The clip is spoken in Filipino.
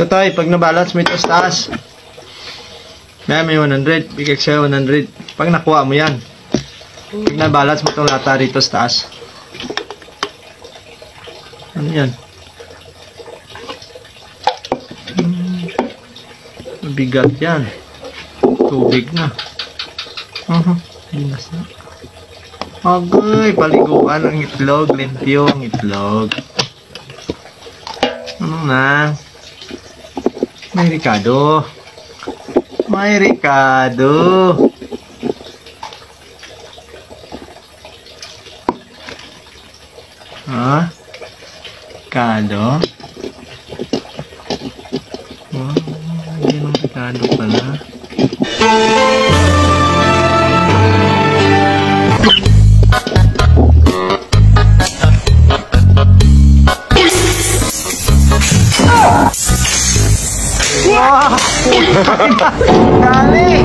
Totoy, pag nabalance mo ito sa taas. May 100. Bigay sa'yo 100. Pag nakuha mo yan. Pag nabalance mo itong lata rito sa taas. Ano yan? Mabigat yan. Tubig na. Binas na. Agay, paliguan ang itlog. Limpyo ang itlog. Ano na? May Ricardo. May Ricardo. Ha? Ricardo? Wow, hindi ng Ricardo pala. Wow! Dali!